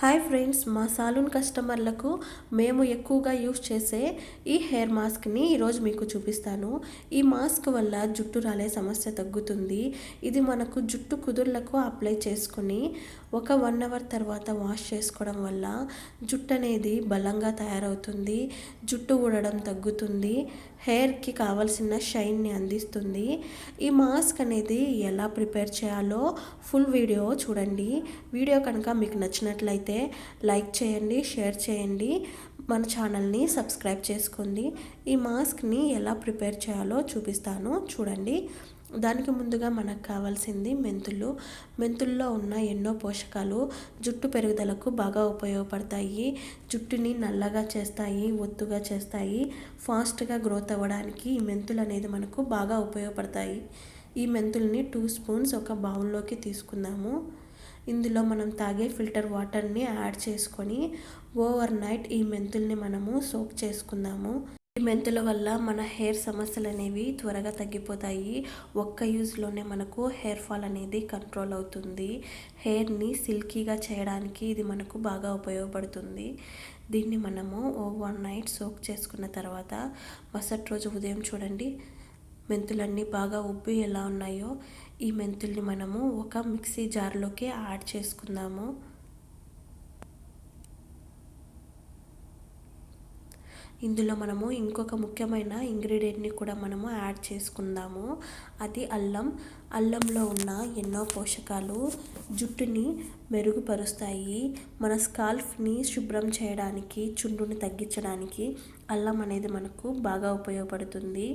Hi friends, మా సాలూన్ కస్టమర్లకు మేము ఎక్కువగా యూస్ చేసే ఈ హెయిర్ మాస్క్ని ఈరోజు మీకు చూపిస్తాను. ఈ మాస్క్ వల్ల జుట్టు రాలే సమస్య తగ్గుతుంది. ఇది మనకు జుట్టు కుదుర్లకు అప్లై చేసుకొని ఒక 1 అవర్ తర్వాత వాష్ చేసుకోవడం వల్ల జుట్టు అనేది బలంగా తయారవుతుంది. జుట్టు ఊడడం తగ్గుతుంది. హెయిర్కి కావాల్సిన షైన్ని అందిస్తుంది. ఈ మాస్క్ అనేది ఎలా ప్రిపేర్ చేయాలో ఫుల్ వీడియో చూడండి. వీడియో కనుక మీకు నచ్చినట్లయితే లైక్ చేయండి, షేర్ చేయండి, మన ఛానల్ని సబ్స్క్రైబ్ చేసుకోండి. ఈ మాస్క్ని ఎలా ప్రిపేర్ చేయాలో చూపిస్తాను, చూడండి. దానికి ముందుగా మనకు కావాల్సింది మెంతుల్లో ఉన్న ఎన్నో పోషకాలు జుట్టు పెరుగుదలకు బాగా ఉపయోగపడతాయి. జుట్టుని నల్లగా చేస్తాయి, ఒత్తుగా చేస్తాయి. ఫాస్ట్గా గ్రోత్ అవ్వడానికి ఈ మెంతులు అనేది మనకు బాగా ఉపయోగపడతాయి. ఈ మెంతుల్ని 2 స్పూన్స్ ఒక బౌల్లోకి తీసుకుందాము. ఇందులో మనం తాగే ఫిల్టర్ వాటర్ని యాడ్ చేసుకొని ఓవర్ నైట్ ఈ మెంతుల్ని మనము సోక్ చేసుకుందాము. ఈ మెంతుల వల్ల మన హెయిర్ సమస్యలు అనేవి త్వరగా తగ్గిపోతాయి. ఒక్క యూజ్లోనే మనకు హెయిర్ ఫాల్ అనేది కంట్రోల్ అవుతుంది. హెయిర్ని సిల్కీగా చేయడానికి ఇది మనకు బాగా ఉపయోగపడుతుంది. దీన్ని మనము ఓవర్ నైట్ సోక్ చేసుకున్న తర్వాత మరుసటి రోజు ఉదయం చూడండి, మెంతులన్నీ బాగా ఉబ్బి ఎలా ఉన్నాయో. ఈ మెంతుల్ని మనము ఒక మిక్సీ జార్లోకి యాడ్ చేసుకుందాము. ఇందులో మనము ఇంకొక ముఖ్యమైన ఇంగ్రీడియంట్ని కూడా మనము యాడ్ చేసుకుందాము. అది అల్లంలో ఉన్న ఎన్నో పోషకాలు జుట్టుని మెరుగుపరుస్తాయి. మన స్కాల్ఫ్ని శుభ్రం చేయడానికి, చుండుని తగ్గించడానికి అల్లం అనేది మనకు బాగా ఉపయోగపడుతుంది.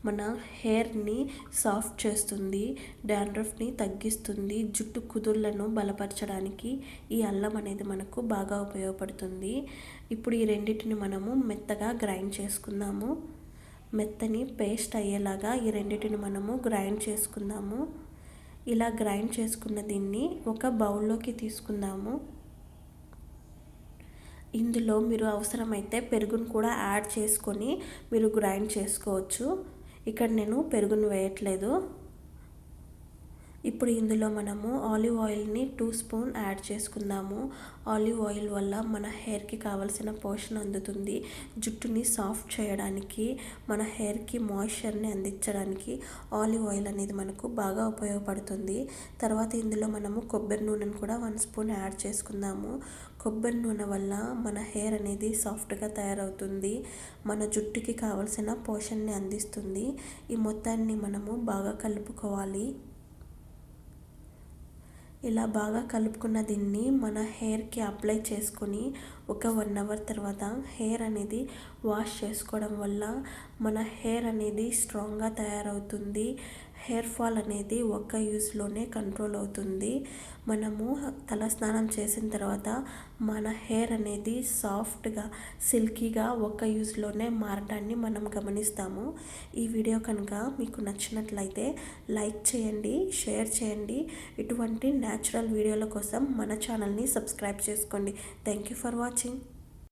మన హెయిర్ని సాఫ్ట్ చేస్తుంది, డాండ్రఫ్ని తగ్గిస్తుంది. జుట్టు కుదుళ్లను బలపరచడానికి ఈ అల్లం అనేది మనకు బాగా ఉపయోగపడుతుంది. ఇప్పుడు ఈ రెండింటిని మనము మెత్తగా గ్రైండ్ చేసుకుందాము. మెత్తని పేస్ట్ అయ్యేలాగా ఈ రెండింటిని మనము గ్రైండ్ చేసుకుందాము. ఇలా గ్రైండ్ చేసుకున్న దీన్ని ఒక బౌల్లోకి తీసుకుందాము. ఇందులో మీరు అవసరమైతే పెరుగును కూడా యాడ్ చేసుకొని మీరు గ్రైండ్ చేసుకోవచ్చు. ఇక్కడ నేను పెరుగును వేయట్లేదు. ఇప్పుడు ఇందులో మనము ఆలివ్ ఆయిల్ని 2 స్పూన్ యాడ్ చేసుకుందాము. ఆలివ్ ఆయిల్ వల్ల మన హెయిర్కి కావలసిన పోషణ అందుతుంది. జుట్టుని సాఫ్ట్ చేయడానికి, మన హెయిర్కి మాయిశ్చర్ని అందించడానికి ఆలివ్ ఆయిల్ అనేది మనకు బాగా ఉపయోగపడుతుంది. తర్వాత ఇందులో మనము కొబ్బరి నూనెను కూడా 1 స్పూన్ యాడ్ చేసుకుందాము. కొబ్బరి నూనె వల్ల మన హెయిర్ అనేది సాఫ్ట్గా తయారవుతుంది. మన జుట్టుకి కావలసిన పోషణని అందిస్తుంది. ఈ మొత్తాన్ని మనము బాగా కలుపుకోవాలి. ఇలా బాగా కలుపుకున్న దీన్ని మన హెయిర్కి అప్లై చేసుకొని ఒక 1 అవర్ తర్వాత హెయిర్ అనేది వాష్ చేసుకోవడం వల్ల మన హెయిర్ అనేది స్ట్రాంగ్గా తయారవుతుంది. హెయిర్ ఫాల్ అనేది ఒక్క యూజ్లోనే కంట్రోల్ అవుతుంది. మనము తలస్నానం చేసిన తర్వాత మన హెయిర్ అనేది సాఫ్ట్గా, సిల్కీగా ఒక్క యూజ్లోనే మారడాన్ని మనం గమనిస్తాము. ఈ వీడియో కనుక మీకు నచ్చినట్లయితే లైక్ చేయండి, షేర్ చేయండి. ఇటువంటి న్యాచురల్ వీడియోల కోసం మన ఛానల్ని సబ్స్క్రైబ్ చేసుకోండి. Thank you for watching.